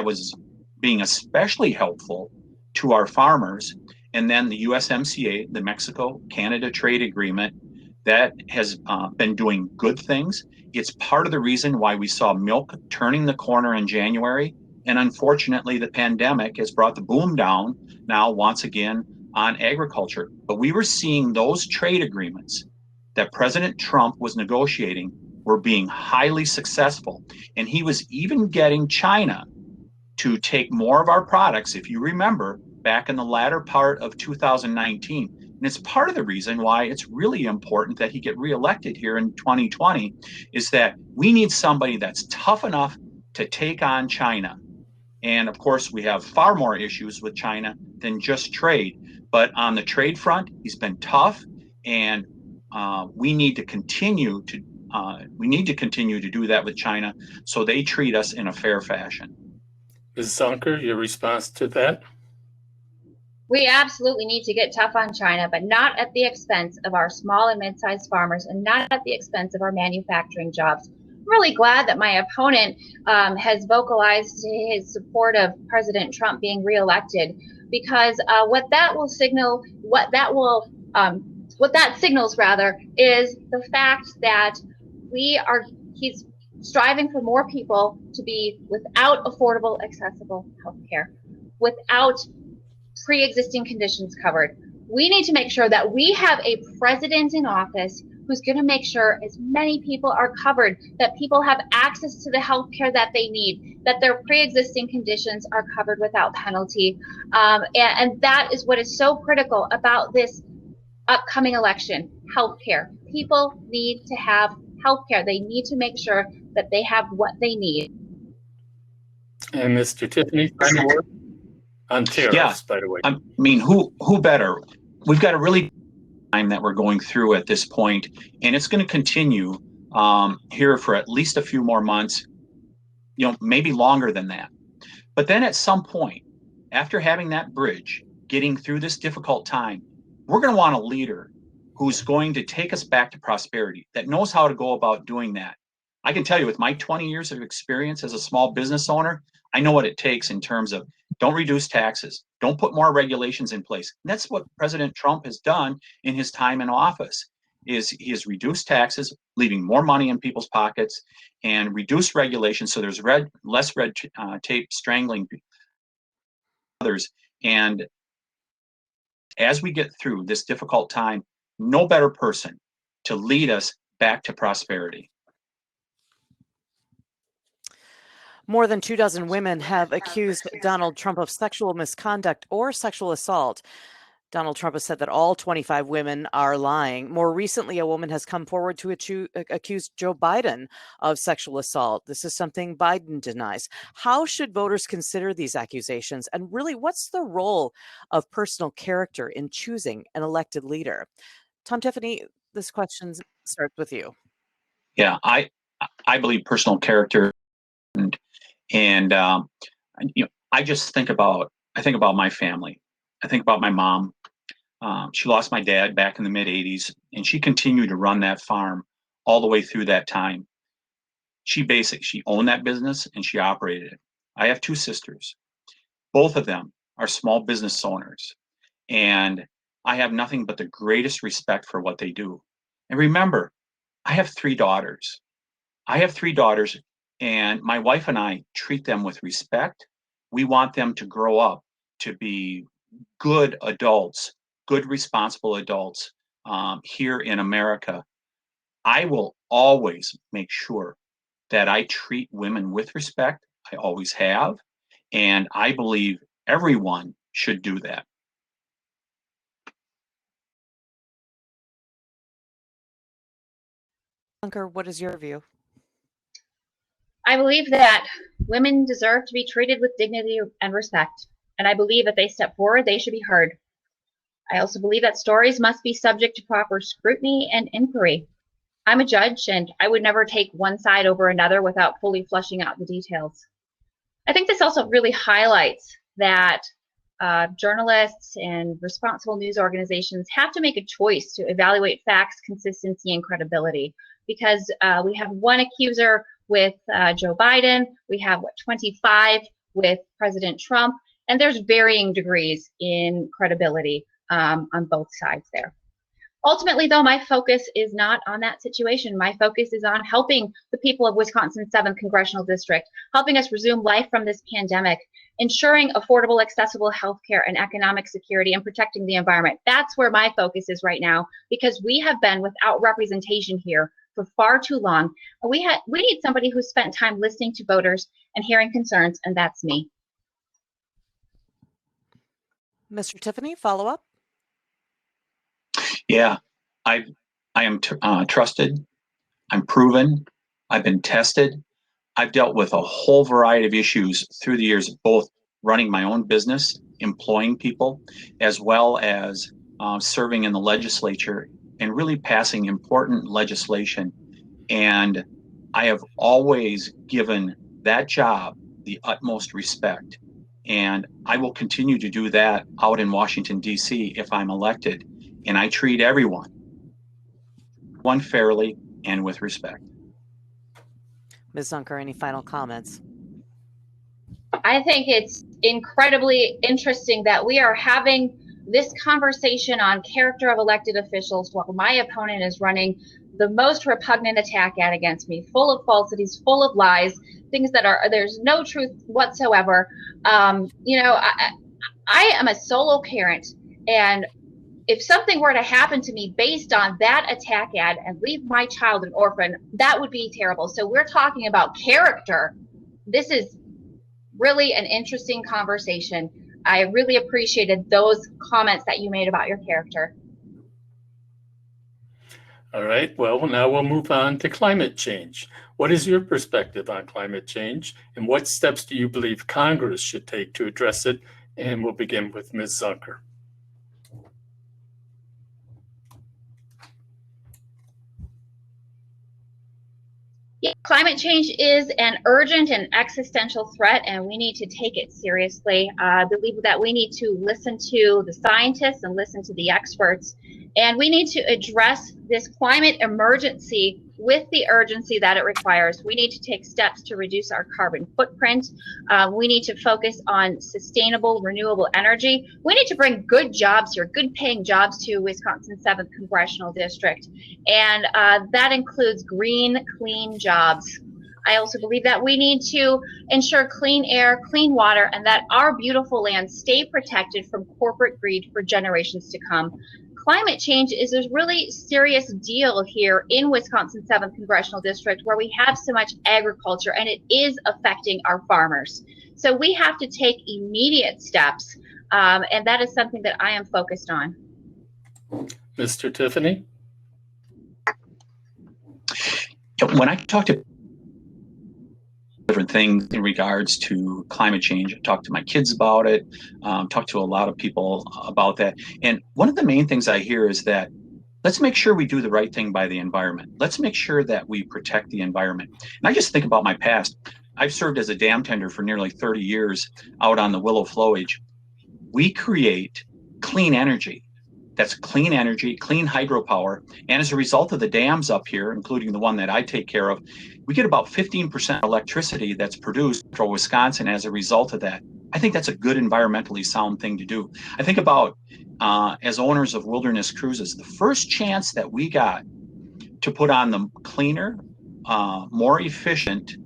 was being especially helpful to our farmers. And then the USMCA, the Mexico-Canada trade agreement, that has been doing good things. It's part of the reason why we saw milk turning the corner in January. And unfortunately, the pandemic has brought the boom down now once again on agriculture. But we were seeing those trade agreements that President Trump was negotiating were being highly successful. And he was even getting China to take more of our products, if you remember, back in the latter part of 2019. And it's part of the reason why it's really important that he get reelected here in 2020, is that we need somebody that's tough enough to take on China. And of course, we have far more issues with China than just trade. But on the trade front, he's been tough, and we need to continue to do that with China so they treat us in a fair fashion. Ms. Zunker, your response to that? We absolutely need to get tough on China, but not at the expense of our small and mid-sized farmers and not at the expense of our manufacturing jobs. I'm really glad that my opponent has vocalized his support of President Trump being reelected, because what that signals is the fact that he's striving for more people to be without affordable, accessible health care, without pre-existing conditions covered. We need to make sure that we have a president in office who's going to make sure as many people are covered, that people have access to the health care that they need, that their pre-existing conditions are covered without penalty. And that is what is so critical about this upcoming election, health care. People need to have health care. They need to make sure that they have what they need. And Mr. Tiffany, final word? On tariffs, by the way. I mean, who better? We've got a really time that we're going through at this point, and it's going to continue here for at least a few more months, maybe longer than that. But then at some point, after having that bridge, getting through this difficult time, we're going to want a leader who's going to take us back to prosperity, that knows how to go about doing that. I can tell you, with my 20 years of experience as a small business owner, I know what it takes in terms of don't reduce taxes, don't put more regulations in place. And that's what President Trump has done in his time in office, is he has reduced taxes, leaving more money in people's pockets, and reduced regulations so there's less red tape strangling others. And as we get through this difficult time, no better person to lead us back to prosperity. More than 24 women have accused Donald Trump of sexual misconduct or sexual assault. Donald Trump has said that all 25 women are lying. More recently, a woman has come forward to accuse Joe Biden of sexual assault. This is something Biden denies. How should voters consider these accusations? And really, what's the role of personal character in choosing an elected leader? Tom Tiffany, this question starts with you. Yeah, I believe personal character, and I think about my family. I think about my mom. She lost my dad back in the mid 80s, and she continued to run that farm all the way through that time. She owned that business and she operated it. I have two sisters. Both of them are small business owners, and I have nothing but the greatest respect for what they do. And remember, I have three daughters. And my wife and I treat them with respect. We want them to grow up to be good adults, good responsible adults here in America. I will always make sure that I treat women with respect. I always have. And I believe everyone should do that. Zunker, what is your view? I believe that women deserve to be treated with dignity and respect. And I believe if they step forward, they should be heard. I also believe that stories must be subject to proper scrutiny and inquiry. I'm a judge, and I would never take one side over another without fully fleshing out the details. I think this also really highlights that journalists and responsible news organizations have to make a choice to evaluate facts, consistency, and credibility. Because we have one accuser with Joe Biden, we have 25 with President Trump, and there's varying degrees in credibility on both sides there. Ultimately, though, my focus is not on that situation. My focus is on helping the people of Wisconsin's 7th Congressional District, helping us resume life from this pandemic, ensuring affordable, accessible health care and economic security, and protecting the environment. That's where my focus is right now, because we have been without representation here for far too long. We need somebody who spent time listening to voters and hearing concerns, and that's me. Mr. Tiffany, follow up? Yeah, I am trusted. I'm proven. I've been tested. I've dealt with a whole variety of issues through the years, both running my own business, employing people, as well as serving in the legislature and really passing important legislation. And I have always given that job the utmost respect. And I will continue to do that out in Washington, D.C. if I'm elected. And I treat everyone fairly and with respect. Ms. Zunker, any final comments? I think it's incredibly interesting that we are having this conversation on character of elected officials while my opponent is running the most repugnant attack ad against me, full of falsities, full of lies, things that there's no truth whatsoever. I am a solo parent, and if something were to happen to me based on that attack ad and leave my child an orphan, that would be terrible. So we're talking about character. This is really an interesting conversation. I really appreciated those comments that you made about your character. All right, well, now we'll move on to climate change. What is your perspective on climate change, and what steps do you believe Congress should take to address it And we'll begin with Ms. Zunker. Yeah, climate change is an urgent and existential threat, and we need to take it seriously. I believe that we need to listen to the scientists and listen to the experts, and we need to address this climate emergency with the urgency that it requires. We need to take steps to reduce our carbon footprint. We need to focus on sustainable, renewable energy. We need to bring good jobs here, good paying jobs to Wisconsin's 7th Congressional District. And that includes green, clean jobs. I also believe that we need to ensure clean air, clean water, and that our beautiful lands stay protected from corporate greed for generations to come. Climate change is a really serious deal here in Wisconsin's 7th Congressional District, where we have so much agriculture and it is affecting our farmers. So we have to take immediate steps, and that is something that I am focused on. Mr. Tiffany? When I talk to different things in regards to climate change, I talk to my kids about it, talk to a lot of people about that. And one of the main things I hear is that let's make sure we do the right thing by the environment. Let's make sure that we protect the environment. And I just think about my past. I've served as a dam tender for nearly 30 years out on the Willow Flowage. We create clean energy. That's clean energy, clean hydropower. And as a result of the dams up here, including the one that I take care of, we get about 15% electricity that's produced for Wisconsin as a result of that. I think that's a good environmentally sound thing to do. I think about, as owners of Wilderness Cruises, the first chance that we got to put on the cleaner, more efficient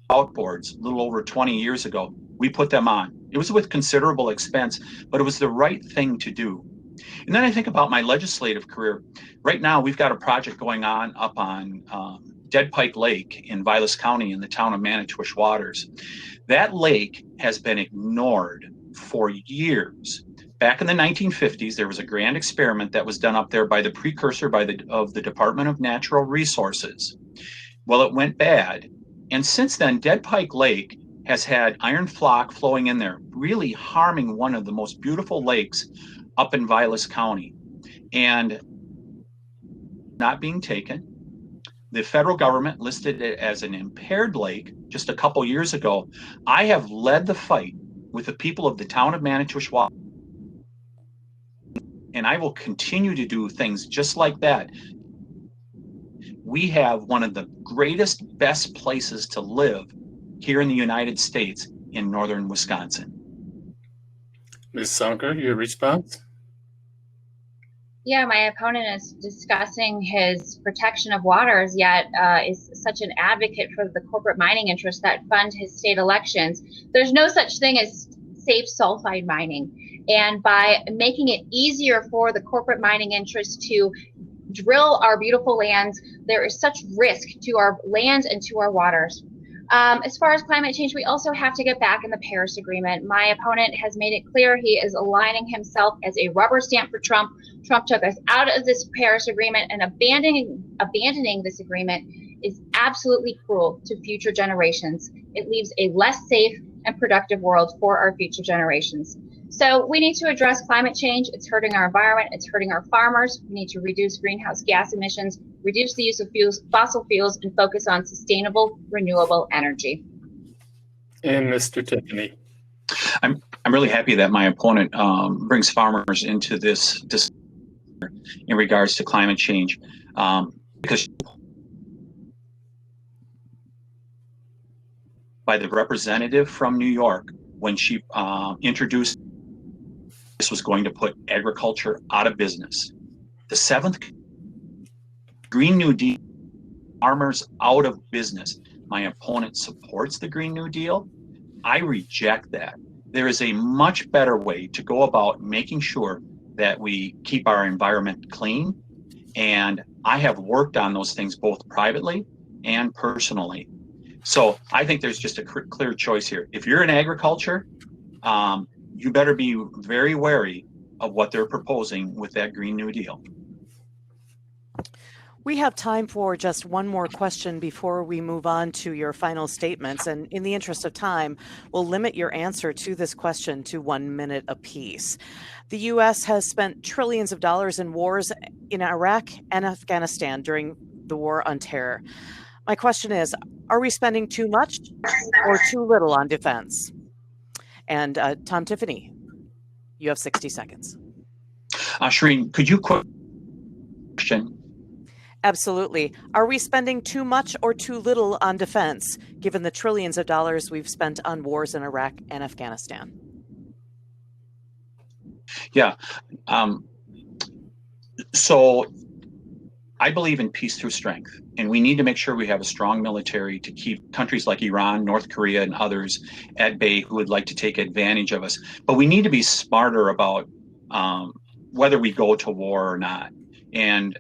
outboards a little over 20 years ago, we put them on. It was with considerable expense, but it was the right thing to do. And then I think about my legislative career. Right now, we've got a project going on up on Dead Pike Lake in Vilas County in the town of Manitowish Waters. That lake has been ignored for years. Back in the 1950s, there was a grand experiment that was done up there by the precursor of the Department of Natural Resources. Well, it went bad. And since then, Dead Pike Lake has had iron flock flowing in there, really harming one of the most beautiful lakes up in Vilas County, and not being taken. The federal government listed it as an impaired lake just a couple years ago. I have led the fight with the people of the town of Manitowish, and I will continue to do things just like that. We have one of the greatest, best places to live here in the United States in northern Wisconsin. Ms. Zunker, your response? Yeah, my opponent is discussing his protection of waters, yet is such an advocate for the corporate mining interests that fund his state elections. There's no such thing as safe sulfide mining. And by making it easier for the corporate mining interests to drill our beautiful lands, there is such risk to our lands and to our waters. As far as climate change, we also have to get back in the Paris Agreement. My opponent has made it clear he is aligning himself as a rubber stamp for Trump. Trump took us out of this Paris Agreement, and abandoning this agreement is absolutely cruel to future generations. It leaves a less safe and productive world for our future generations. So we need to address climate change. It's hurting our environment. It's hurting our farmers. We need to reduce greenhouse gas emissions, reduce the use of fossil fuels, and focus on sustainable, renewable energy. And Mr. Tiffany. I'm really happy that my opponent brings farmers into this discussion in regards to climate change, because by the representative from New York when she introduced this was going to put agriculture out of business. The 7th Green New Deal, farmers out of business. My opponent supports the Green New Deal. I reject that. There is a much better way to go about making sure that we keep our environment clean. And I have worked on those things both privately and personally. So I think there's just a clear choice here. If you're in agriculture, you better be very wary of what they're proposing with that Green New Deal. We have time for just one more question before we move on to your final statements. And in the interest of time, we'll limit your answer to this question to 1 minute apiece. The U.S. has spent trillions of dollars in wars in Iraq and Afghanistan during the war on terror. My question is, are we spending too much or too little on defense? And Tom Tiffany, you have 60 seconds. Shereen, could you quote the question? Absolutely. Are we spending too much or too little on defense, given the trillions of dollars we've spent on wars in Iraq and Afghanistan? Yeah. So I believe in peace through strength, and we need to make sure we have a strong military to keep countries like Iran, North Korea, and others at bay who would like to take advantage of us. But we need to be smarter about whether we go to war or not. And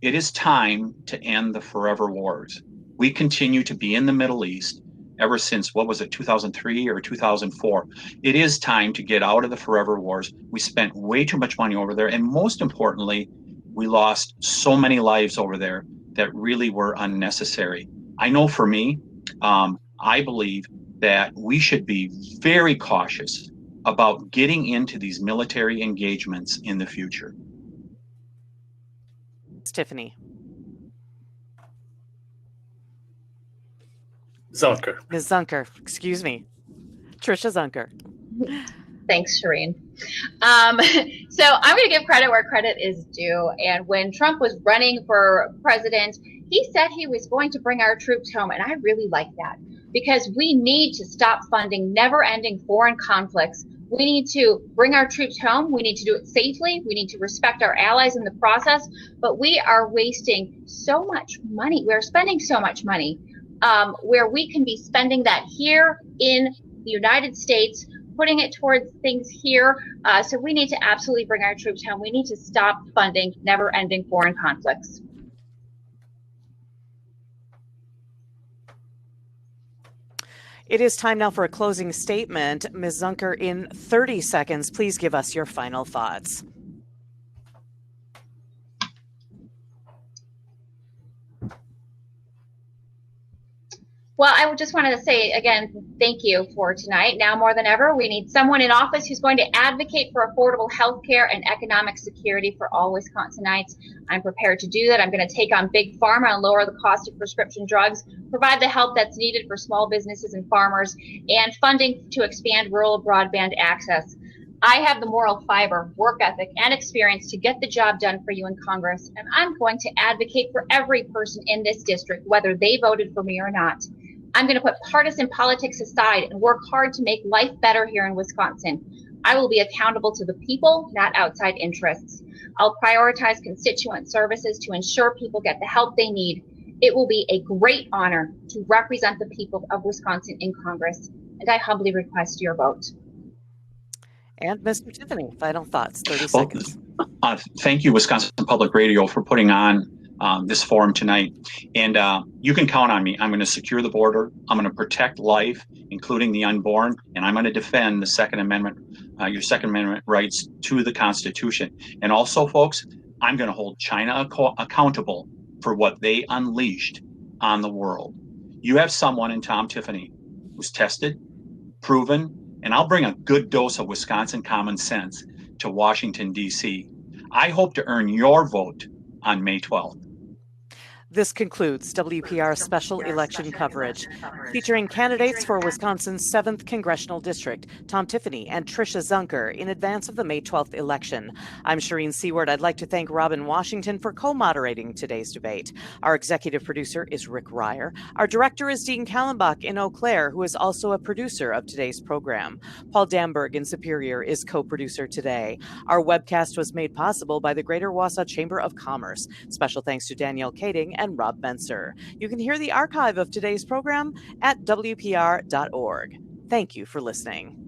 it is time to end the forever wars. We continue to be in the Middle East ever since, 2003 or 2004. It is time to get out of the forever wars. We spent way too much money over there. And most importantly, we lost so many lives over there that really were unnecessary. I know for me, I believe that we should be very cautious about getting into these military engagements in the future. Tiffany. Zunker. Ms. Zunker, excuse me. Tricia Zunker. Thanks, Shereen. So I'm going to give credit where credit is due. And when Trump was running for president, he said he was going to bring our troops home. And I really like that, because we need to stop funding never-ending foreign conflicts. We need to bring our troops home. We need to do it safely. We need to respect our allies in the process. But we are wasting so much money. We're spending so much money where we can be spending that here in the United States, putting it towards things here. So we need to absolutely bring our troops home. We need to stop funding never-ending foreign conflicts. It is time now for a closing statement. Ms. Zunker, in 30 seconds, please give us your final thoughts. Well, I would just want to say again, thank you for tonight. Now more than ever, we need someone in office who's going to advocate for affordable health care and economic security for all Wisconsinites. I'm prepared to do that. I'm going to take on big pharma and lower the cost of prescription drugs, provide the help that's needed for small businesses and farmers, and funding to expand rural broadband access. I have the moral fiber, work ethic, and experience to get the job done for you in Congress, and I'm going to advocate for every person in this district, whether they voted for me or not. I'm going to put partisan politics aside and work hard to make life better here in Wisconsin. I will be accountable to the people, not outside interests. I'll prioritize constituent services to ensure people get the help they need. It will be a great honor to represent the people of Wisconsin in Congress, and I humbly request your vote. And Mr. Tiffany, final thoughts, 30 seconds. Thank you, Wisconsin Public Radio, for putting on this forum tonight. And you can count on me. I'm going to secure the border. I'm going to protect life, including the unborn, and I'm going to defend the Second Amendment, your Second Amendment rights to the Constitution. And also, folks, I'm going to hold China accountable for what they unleashed on the world. You have someone in Tom Tiffany who's tested, proven, and I'll bring a good dose of Wisconsin common sense to Washington, D.C. I hope to earn your vote on May 12th. This concludes WPR's special election coverage, featuring candidates for Wisconsin's 7th Congressional District, Tom Tiffany and Tricia Zunker, in advance of the May 12th election. I'm Shereen Siewert. I'd like to thank Robin Washington for co-moderating today's debate. Our executive producer is Rick Ryer. Our director is Dean Kallenbach in Eau Claire, who is also a producer of today's program. Paul Damberg in Superior is co-producer today. Our webcast was made possible by the Greater Wausau Chamber of Commerce. Special thanks to Danielle Kading and Rob Benser. You can hear the archive of today's program at WPR.org. Thank you for listening.